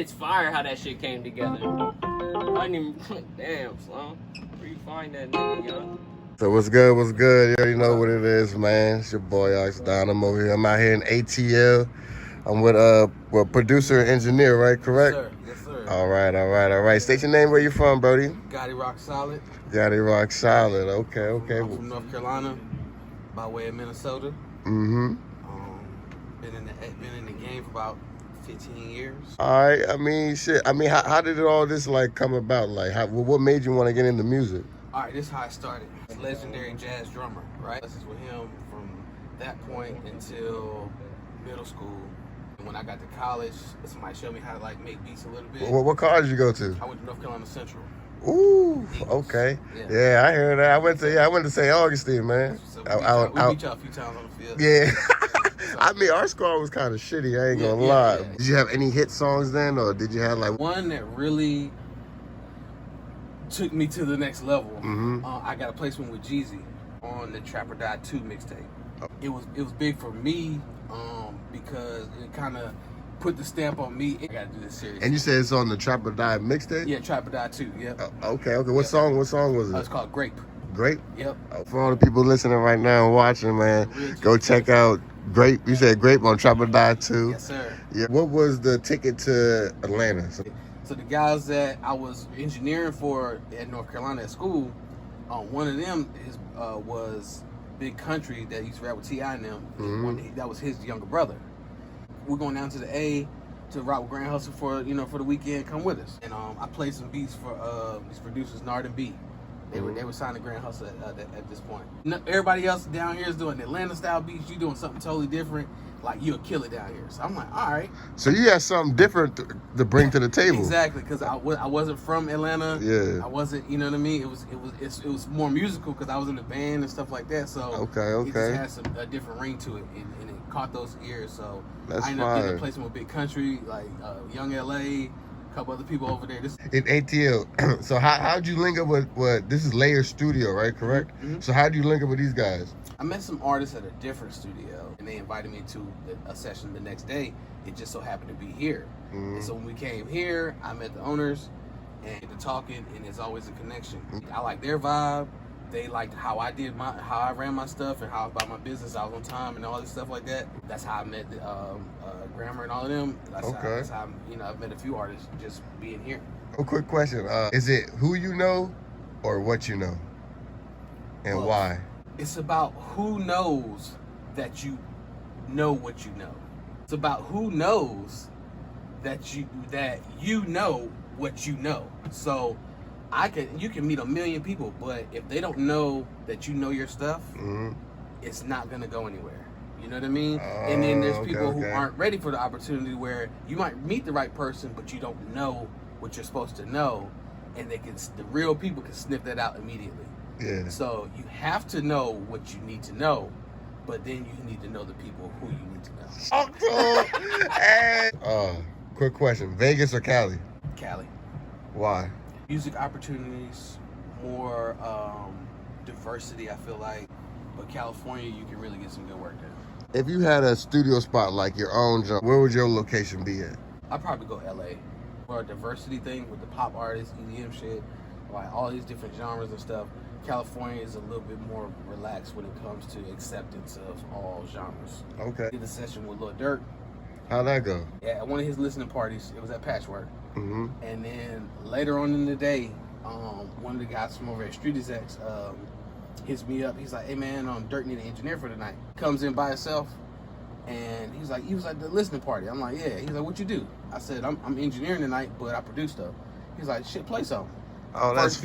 shit's fire how that shit came together. I didn't even, damn, son. Where you find that nigga, young? So what's good, what's good? You already know what it is, man. It's your boy, AUCSDON. I'm over here. I'm out here in ATL. I'm with producer and engineer, right? Correct? Yes, sir. All right. State your name, where you from, Brody? Gotti Rock Solid. Gotti Rock Solid. Okay. I'm from North Carolina, by way of Minnesota. Mm-hmm. Been in the game for about 15 years. All right. I mean, shit. I mean, how did all this like come about? Like, what made you want to get into music? All right, this is how I started. He's a legendary jazz drummer, right? This is with him from that point until middle school. And when I got to college, somebody showed me how to like make beats a little bit. What college did you go to? I went to North Carolina Central. Ooh, Eagles. okay. Yeah. I heard that. I went to St. Augustine, man. So we beat y'all a few times on the field. Yeah. I mean, our squad was kind of shitty. I ain't gonna lie. Yeah. Did you have any hit songs then, or did you have like one that really took me to the next level? Mm-hmm. I got a placement with Jeezy on the Trap or Die 2 mixtape. It was big for me because it kind of put the stamp on me. I gotta do this serious. And you said it's on the Trap or Die mixtape? Yeah, Trap or Die 2. Yep. Okay. What song was it? It's called Grape. Grape? Yep. For all the people listening right now and watching, man, go check out Grape. You said Grape on Trap or Die 2. Yes, sir. Yeah. What was the ticket to Atlanta? So the guys that I was engineering for at North Carolina at school, one of them was Big Country that used to rap with T.I. and them. Mm-hmm. That was his younger brother. We're going down to the A to rock with Grand Hustle for the weekend. Come with us. And I played some beats for these producers, Nard and B. They were signed to Grand Hustle at this point. Everybody else down here is doing Atlanta style beats. You doing something totally different. Like, you'll kill it down here. So I'm like, all right. So you had something different to bring to the table. Exactly, because I wasn't from Atlanta. Yeah. I wasn't, you know what I mean? It was more musical because I was in the band and stuff like that. So okay. It just had a different ring to it, and it caught those ears. So that's I ended up getting a placement with Big Country, like Young LA, a couple other people over there. In ATL. So how'd you link up with what? This is Layer Studio, right? Correct. Mm-hmm. So how'd you link up with these guys? I met some artists at a different studio, and they invited me to a session the next day. It just so happened to be here. Mm-hmm. And so when we came here, I met the owners and the talking, and there's always a connection. I like their vibe. They liked how I ran my stuff and how about my business. I was on time and all this stuff like that. That's how I met Grammar and all of them. That's how I've met a few artists just being here. A quick question: is it who you know or what you know, and why? It's about who knows that you know what you know. It's about who knows that you know what you know. So you can meet a million people, but if they don't know that you know your stuff, it's not gonna go anywhere. You know what I mean? And then there's people who aren't ready for the opportunity where you might meet the right person, but you don't know what you're supposed to know, and the real people can sniff that out immediately. Yeah. So you have to know what you need to know, but then you need to know the people who you need to know. Quick question: Vegas or Cali? Cali. Why? Music opportunities, more diversity, I feel like. But California, you can really get some good work there. If you had a studio spot like your own, where would your location be at? I'd probably go LA for a diversity thing with the pop artists, EDM shit, like all these different genres and stuff. California is a little bit more relaxed when it comes to acceptance of all genres. Okay. I did a session with Lil Durk. How'd that go? Yeah, at one of his listening parties. It was at Patchwork. Mm-hmm. And then later on in the day, one of the guys from over at Street Execs hits me up. He's like, "Hey man, Durk need an engineer for tonight." Comes in by himself, and he was like the listening party. I'm like, "Yeah." He's like, "What you do?" I said, "I'm engineering tonight, but I produce stuff." He's like, "Shit, play something." Oh, that's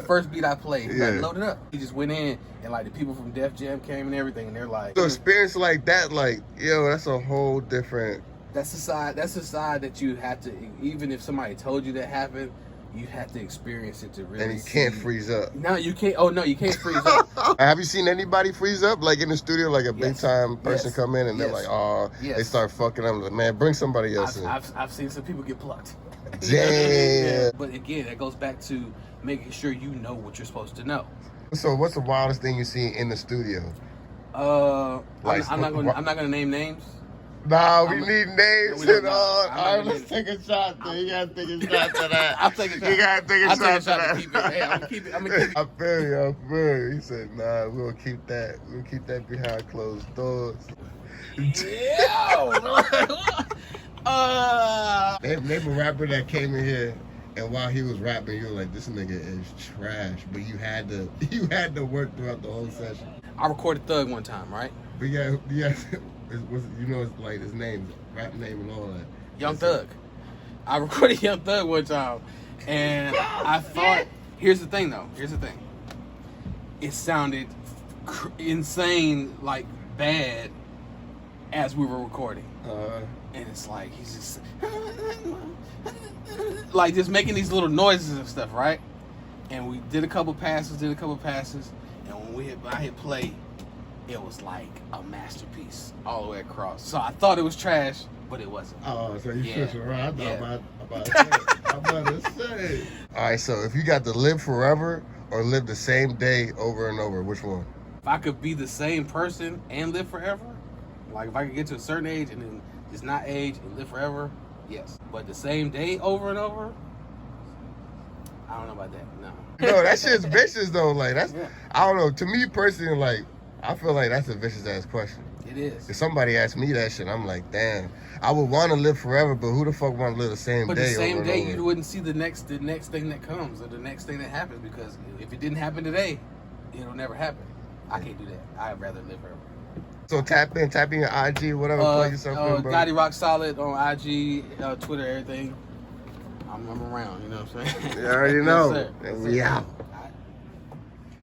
first beat I played. He like, load it up. He just went in, and like the people from Def Jam came and everything, and they're like, so experience like that, like, yo, that's a whole different. That's the side that you have to, even if somebody told you that happened, you have to experience it to really. And you can't freeze up. No, you can't. Oh no, you can't freeze up. Have you seen anybody freeze up, like in the studio, like a big time person come in and they're like, oh, they start fucking up. Like, man, bring somebody else in. I've seen some people get plucked. Damn. But again, that goes back to making sure you know what you're supposed to know. So what's the wildest thing you see in the studio? I'm not gonna name names, Nah, we need names we don't and know. all. I'm All not right, let's gonna take a shot. Then you gotta take a shot to that. I'll take a shot. You gotta take a I'll shot take a to shot that. to keep it. Hey, I'm gonna keep it. I'm gonna keep it. I feel you. I feel you. He said, "Nah, we'll keep that. We'll keep that behind closed doors." Name a rapper that came in here, and while he was rapping, you were like, "This nigga is trash," but you had to work throughout the whole session. I recorded Thug one time, right? But yeah, it's like his name, rap name, and all that. Young Thug. I recorded Young Thug one time, and I thought, here's the thing though. Here's the thing. It sounded insane, like bad, as we were recording. And it's like he's just like just making these little noises and stuff, right? And we did a couple passes, and when I hit play, it was like a masterpiece all the way across. So I thought it was trash, but it wasn't. Oh, so you switched around. I thought Yeah. I'm about to say. All right, so if you got to live forever or live the same day over and over, which one? If I could be the same person and live forever, like if I could get to a certain age and then just not age and live forever, yes. But the same day over and over, I don't know about that. No. No, that shit's vicious though. Like that's, Yeah. I don't know. To me personally, like I feel like that's a vicious ass question. It is. If somebody asked me that shit, I'm like, damn. I would want to live forever, but who the fuck want to live the same But day? the same over day, and over? you wouldn't see the next thing that comes or the next thing that happens, because if it didn't happen today, it'll never happen. I can't do that. I'd rather live forever. So tap in your IG, whatever. Plug yourself in, bro. Gotti Rock Solid on IG, Twitter, everything. I'm around. You know what I'm saying? You already know. Yes, sir. And we out.